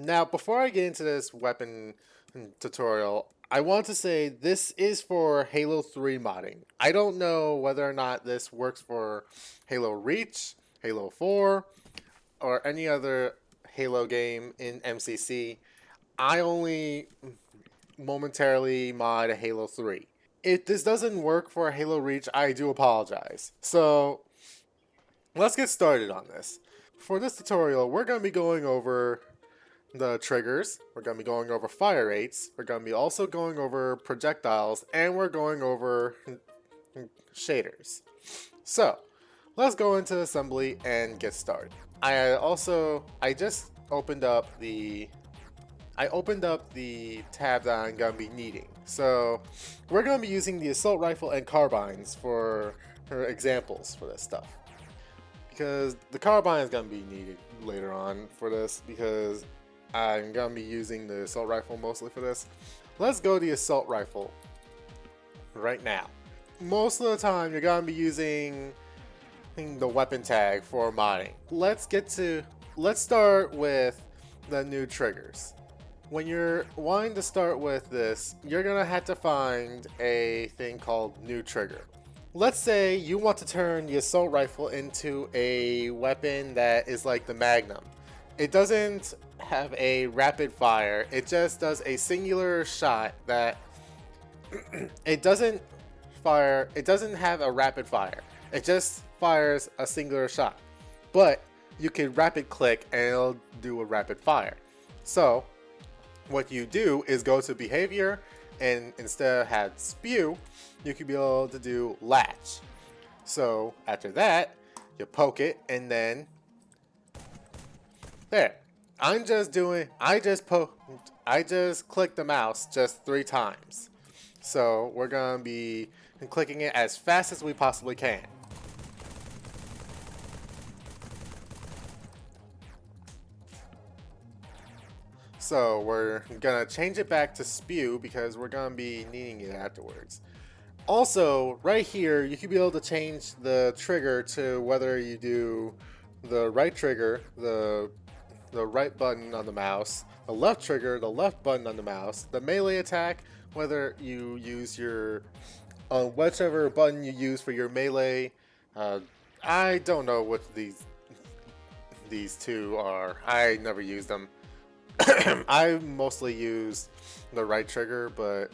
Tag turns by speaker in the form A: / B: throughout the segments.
A: Now, before I get into this weapon tutorial, I want to say this is for Halo 3 modding. I don't know whether or not this works for Halo Reach, Halo 4, or any other Halo game in MCC. I only momentarily mod Halo 3. If this doesn't work for Halo Reach, I do apologize. So, let's get started on this. For this tutorial, we're going to be going over the triggers, we're going to be going over fire rates, we're going to be also going over projectiles, and we're going over shaders. So, let's go into assembly and get started. I just opened up the tab that I'm going to be needing. So, we're going to be using the assault rifle and carbines for examples for this stuff. Because the carbine is going to be needed later on for this, because I'm going to be using the assault rifle mostly for this. Let's go to the assault rifle right now. Most of the time you're going to be using the weapon tag for modding. Let's start with the new triggers. When you're wanting to start with this, you're going to have to find a thing called new trigger. Let's say you want to turn the assault rifle into a weapon that is like the Magnum. It doesn't have a rapid fire, it just does a singular shot that it doesn't have a rapid fire. It just fires a singular shot. But you can rapid click and it'll do a rapid fire. So what you do is go to behavior, and instead of have spew, you could be able to do latch. So after that, you poke it, and then there. I just clicked the mouse just 3 times. So we're gonna be clicking it as fast as we possibly can. So we're gonna change it back to spew because we're gonna be needing it afterwards. Also, right here, you can be able to change the trigger to whether you do the right trigger, the right button on the mouse, the left trigger, the left button on the mouse, the melee attack, whether you use your whichever button you use for your melee. I don't know what these two are. I never use them. I mostly use the right trigger, but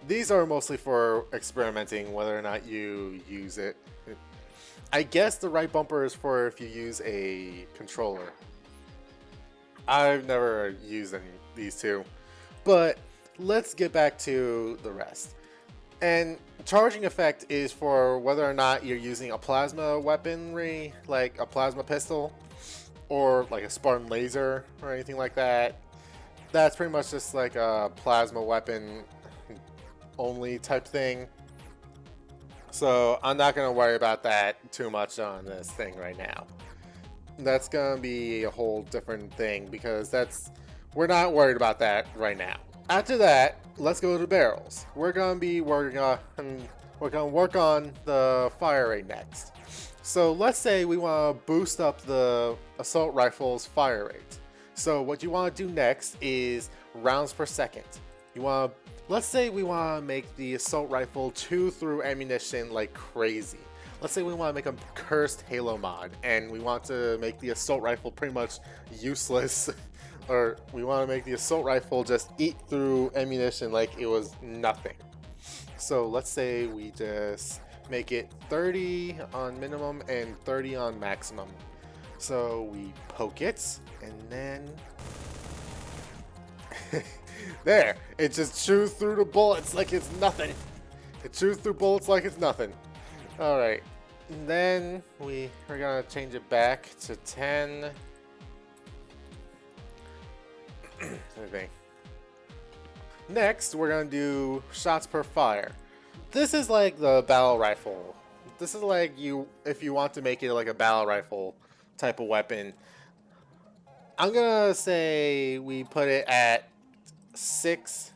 A: these are mostly for experimenting whether or not you use it. I guess the right bumper is for if you use a controller. I've never used these two, but let's get back to the rest. And charging effect is for whether or not you're using a plasma weaponry, like a plasma pistol, or like a Spartan laser or anything like that. That's pretty much just like a plasma weapon only type thing. So I'm not going to worry about that too much on this thing right now. That's going to be a whole different thing because we're not worried about that right now. After that, let's go to barrels. We're going to work on the fire rate next. So let's say we want to boost up the assault rifle's fire rate. So what you want to do next is rounds per second. Let's say we want to make the assault rifle chew through ammunition like crazy. Let's say we want to make a cursed Halo mod and we want to make the assault rifle pretty much useless. Or we want to make the assault rifle just eat through ammunition like it was nothing. So let's say we just make it 30 on minimum and 30 on maximum. So we poke it and then there, it just chews through the bullets like it's nothing. It chews through bullets like it's nothing. Alright, then we're gonna change it back to 10. Next, we're gonna do shots per fire. This is like the battle rifle. This is like if you want to make it like a battle rifle type of weapon. I'm gonna say we put it at 6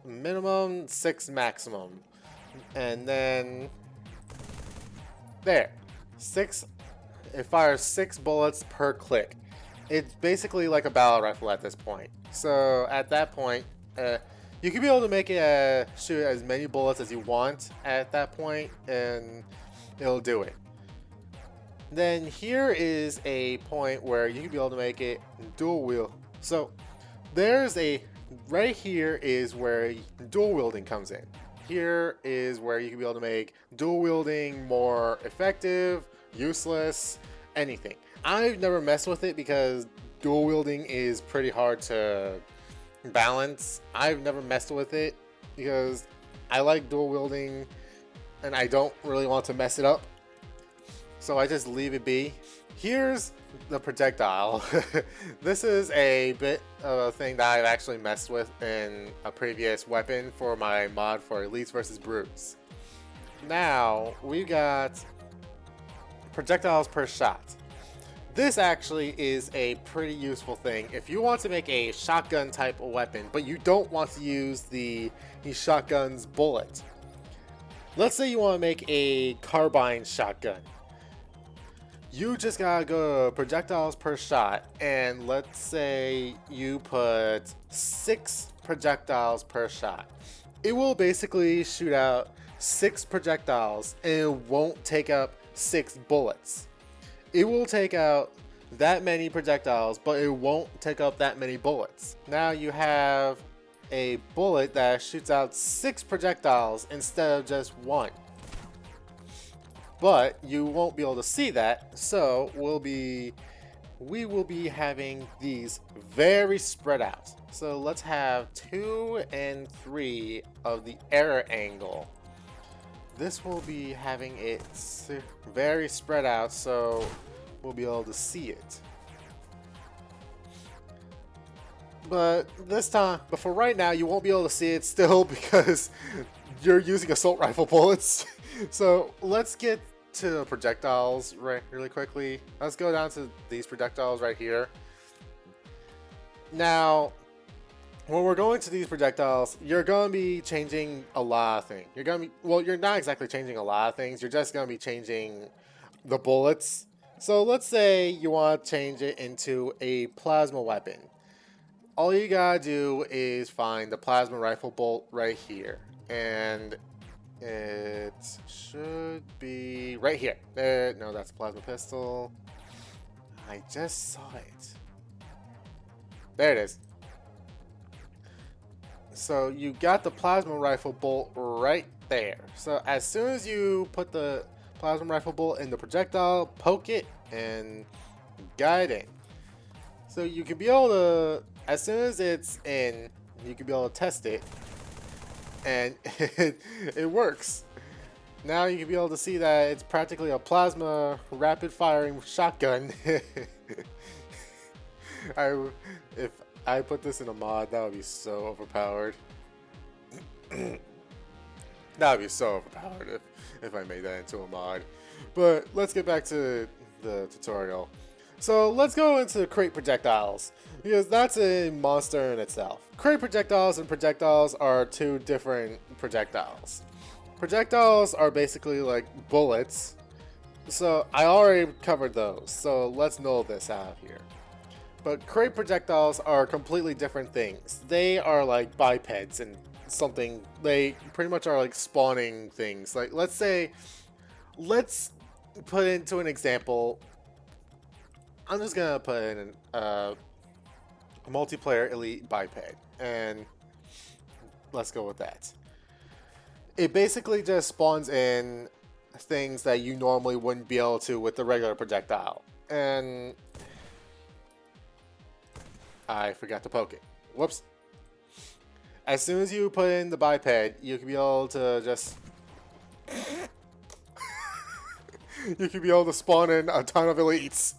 A: minimum, 6 maximum, and then there, 6. It fires 6 bullets per click. it's basically like a battle rifle at this point. So at that point, you can be able to make it shoot as many bullets as you want at that point, and it'll do it. Then here is a point where you can be able to make it dual wield. So there's a right here is where dual wielding comes in. Here is where you can be able to make dual wielding more effective, useless, anything. I've never messed with it because dual wielding is pretty hard to balance. I've never messed with it because I like dual wielding and I don't really want to mess it up. So I just leave it be. Here's the projectile. This is a bit of a thing that I've actually messed with in a previous weapon for my mod for Elites versus Brutes. Now we got projectiles per shot. This actually is a pretty useful thing if you want to make a shotgun type of weapon, but you don't want to use the shotgun's bullet. Let's say you want to make a carbine shotgun. You just gotta go to projectiles per shot, and let's say you put 6 projectiles per shot. It will basically shoot out 6 projectiles and it won't take up 6 bullets. It will take out that many projectiles, but it won't take up that many bullets. Now you have a bullet that shoots out 6 projectiles instead of just 1. But you won't be able to see that, so we will be having these very spread out. So let's have 2 and 3 of the error angle. This will be having it very spread out, so we'll be able to see it. But this time, but for right now, you won't be able to see it still because you're using assault rifle bullets. So let's get to the projectiles really quickly. Let's go down to these projectiles right here. Now, when we're going to these projectiles, you're going to be changing a lot of things. You're not exactly changing a lot of things. You're just going to be changing the bullets. So let's say you want to change it into a plasma weapon. All you gotta do is find the plasma rifle bolt right here, and it should be right here. There, no, that's a plasma pistol. I just saw it. There it is. So you got the plasma rifle bolt right there. So as soon as you put the plasma rifle bolt in the projectile, poke it and guide it in. So you can be able to, as soon as it's in, you can be able to test it, and it works. Now you can be able to see that it's practically a plasma rapid firing shotgun. If I put this in a mod, that would be so overpowered. That would be so overpowered if I made that into a mod. But let's get back to the tutorial. So let's go into crate projectiles, because that's a monster in itself. Crate projectiles and projectiles are two different projectiles. Projectiles are basically like bullets. So I already covered those, so let's null this out here. But crate projectiles are completely different things. They are like bipeds and something. They pretty much are like spawning things. Like let's put into an example. I'm just gonna put in a multiplayer elite biped, and let's go with that. It basically just spawns in things that you normally wouldn't be able to with the regular projectile. And I forgot to poke it. Whoops. As soon as you put in the biped, you can be able to just you can be able to spawn in a ton of elites.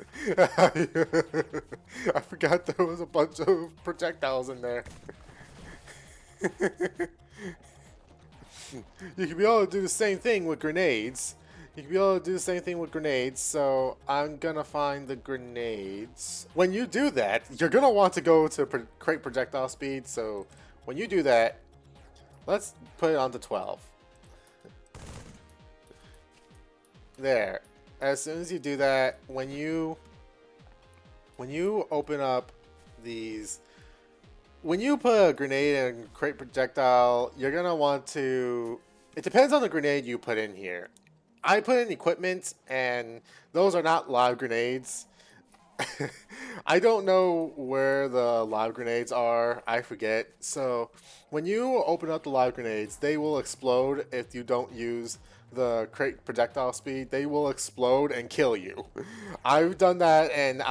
A: I forgot there was a bunch of projectiles in there. You can be able to do the same thing with grenades. So I'm gonna find the grenades. When you do that, you're gonna want to go to crate projectile speed. So when you do that, let's put it on to 12. There. As soon as you do that, when you when you open up these, when you put a grenade and create projectile, you're gonna want to. It depends on the grenade you put in here. I put in equipment, and those are not live grenades. I don't know where the live grenades are. I forget. So when you open up the live grenades, they will explode if you don't use the crate projectile speed. They will explode and kill you. I've done that, and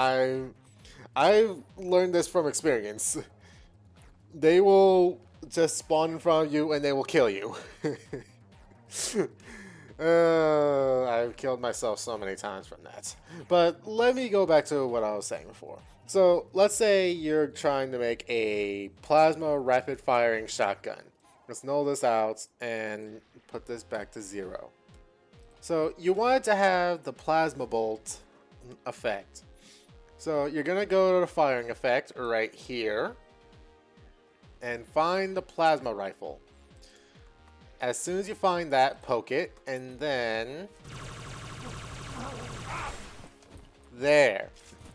A: I've learned this from experience. They will just spawn in front of you and they will kill you. I've killed myself so many times from that. But let me go back to what I was saying before. So let's say you're trying to make a plasma rapid firing shotgun. Let's null this out and put this back to 0. So you want it to have the plasma bolt effect. So you're going to go to the firing effect right here and find the plasma rifle. As soon as you find that, poke it, and then there.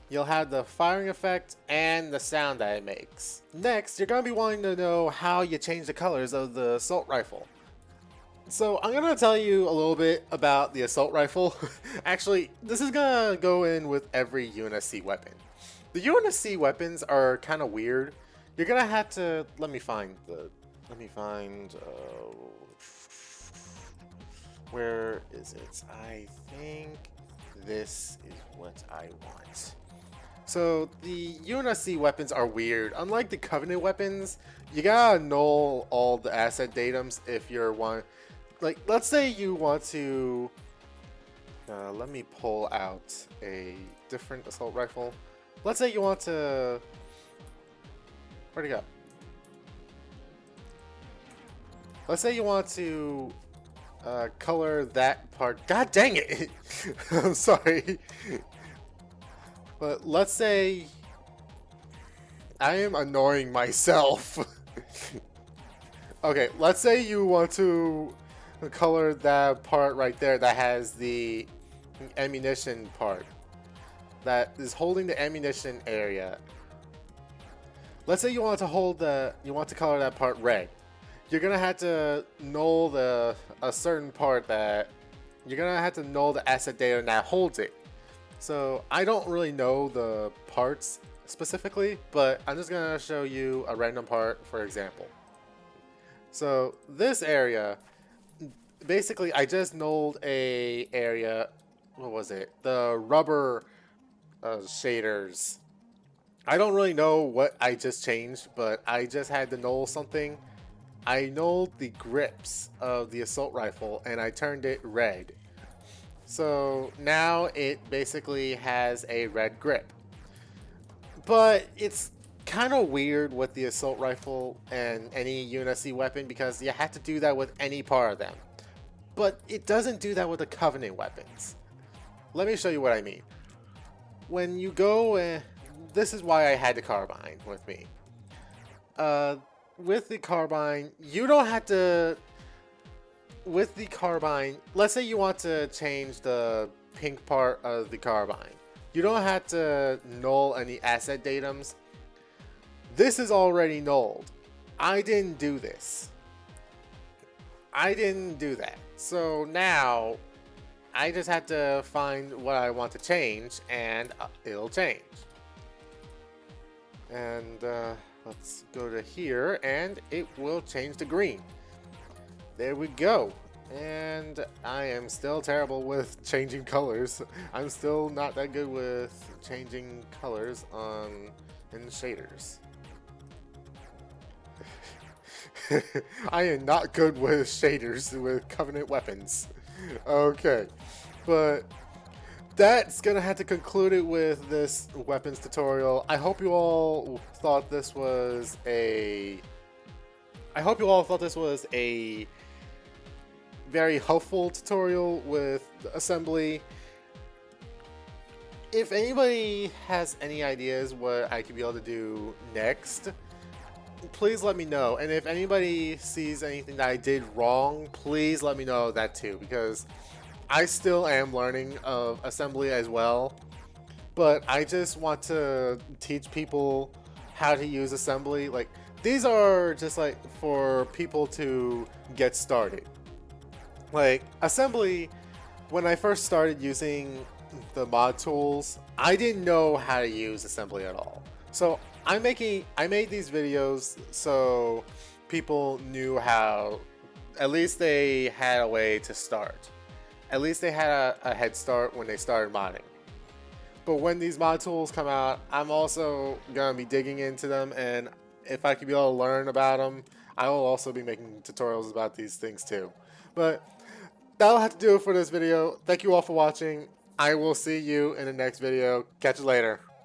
A: You'll have the firing effect and the sound that it makes. Next, you're going to be wanting to know how you change the colors of the assault rifle. So I'm going to tell you a little bit about the assault rifle. Actually, this is going to go in with every UNSC weapon. The UNSC weapons are kind of weird. You're going to have to, let me find, where is it? I think this is what I want. So the UNSC weapons are weird. Unlike the Covenant weapons, you gotta null all the asset datums if you're one. Like, let's say you want to. Let me pull out a different assault rifle. Let's say you want to. Where'd it go? Let's say you want to color that part. God dang it! I'm sorry. But let's say I am annoying myself. Okay, let's say you want to color that part right there that has the ammunition part that is holding the ammunition area. Let's say you want to color that part red. You're gonna have to null a certain part that you're gonna have to null the asset data that holds it. So I don't really know the parts specifically, but I'm just gonna show you a random part for example. So this area, basically I just nulled a area, what was it? The rubber shaders. I don't really know what I just changed, but I just had to null something. I nulled the grips of the assault rifle and I turned it red. So now it basically has a red grip. But it's kind of weird with the assault rifle and any UNSC weapon because you have to do that with any part of them. But it doesn't do that with the Covenant weapons. Let me show you what I mean. When you go, this is why I had the carbine with me. With the carbine, you don't have to. With the carbine, let's say you want to change the pink part of the carbine. You don't have to null any asset datums. This is already nulled. I didn't do this. I didn't do that. So now I just have to find what I want to change and it'll change. And let's go to here and it will change to green. There we go. And I am still terrible with changing colors. I'm still not that good with changing colors in shaders. I am not good with shaders with Covenant weapons. Okay, but that's gonna have to conclude it with this weapons tutorial. I hope you all thought this was a very helpful tutorial with assembly. If anybody has any ideas what I could be able to do next, please let me know. And if anybody sees anything that I did wrong, please let me know that too, because I still am learning of assembly as well. but I just want to teach people how to use assembly. Like, these are just like for people to get started. Like, assembly, when I first started using the mod tools, I didn't know how to use assembly at all. So I made these videos so people knew how, at least they had a way to start. At least they had a head start when they started modding. But when these mod tools come out, I'm also gonna be digging into them, and if I can be able to learn about them, I will also be making tutorials about these things too. But that'll have to do it for this video. Thank you all for watching. I will see you in the next video. Catch you later.